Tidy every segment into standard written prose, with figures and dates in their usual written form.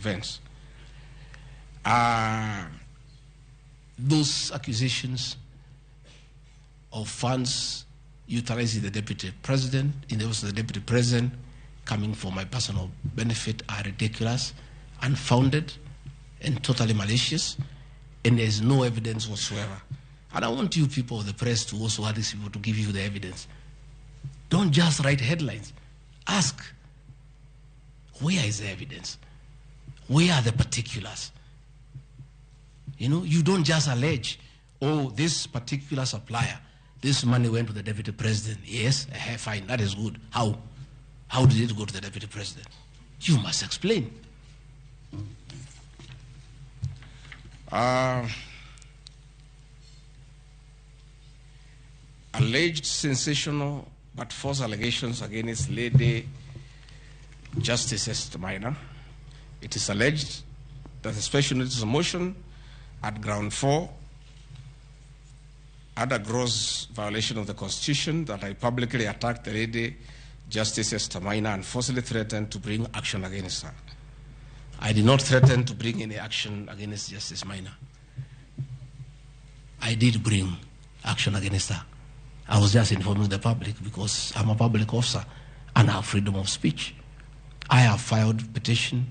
events. Those accusations of funds utilizing the deputy president, in the office of the deputy president, coming for my personal benefit are ridiculous, unfounded, and totally malicious, and there is no evidence whatsoever. And I want you people of the press to also ask these people to give you the evidence. Don't just write headlines. Ask, where is the evidence? Where are the particulars? You know, you don't just allege, oh, this particular supplier, this money went to the deputy president. Yes, fine, that is good. How? How did it go to the deputy president? You must explain. Alleged sensational but false allegations against Lady Justice Esther Maina. It is alleged that the special notice of motion at ground 4 had a gross violation of the Constitution, that I publicly attacked the Lady Justice Esther Maina and forcibly threatened to bring action against her. I did not threaten to bring any action against Justice Maina. I did bring action against her. I was just informing the public because I'm a public officer and I have freedom of speech. I have filed petition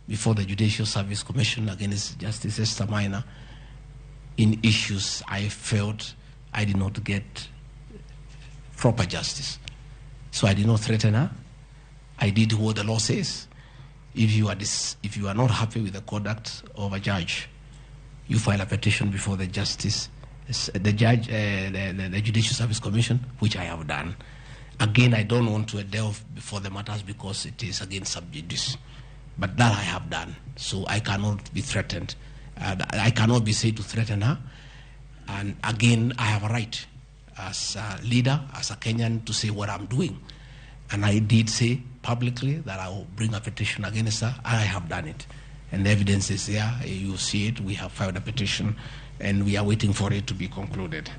before the Judicial Service Commission against Justice Esther Maina in issues I felt I did not get proper justice. So I did not threaten her. I did what the law says. If you are not happy with the conduct of a judge, you file a petition before the the Judicial Service Commission, which I have done. Again, I don't want to delve before the matters because it is against sub judice. But that I have done, so I cannot be threatened. I cannot be said to threaten her. And again, I have a right as a leader, as a Kenyan, to say what I'm doing. And I did say publicly that I will bring a petition against her, and I have done it. And the evidence is there. You see it. We have filed a petition, and we are waiting for it to be concluded.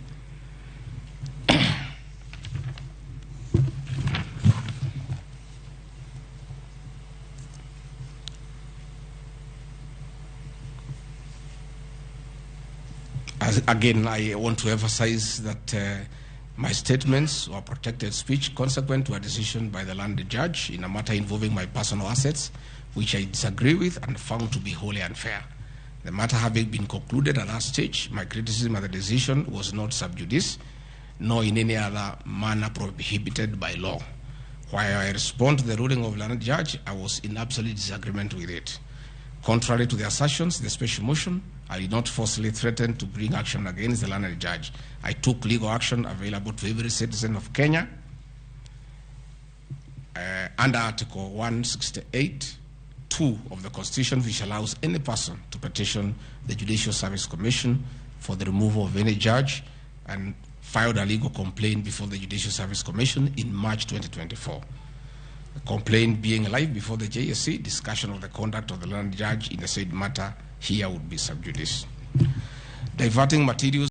Again, I want to emphasize that my statements were protected speech consequent to a decision by the landed judge in a matter involving my personal assets, which I disagree with and found to be wholly unfair. The matter having been concluded at that stage, my criticism of the decision was not sub judice, nor in any other manner prohibited by law. While I respond to the ruling of the landed judge, I was in absolute disagreement with it. Contrary to the assertions in the special motion, I did not forcibly threaten to bring action against the landed judge. I took legal action available to every citizen of Kenya under Article 168(2) of the Constitution, which allows any person to petition the Judicial Service Commission for the removal of any judge, and filed a legal complaint before the Judicial Service Commission in March 2024. The complaint being live before the JSC, discussion of the conduct of the landed judge in the said matter here would be sub judice. Diverting materials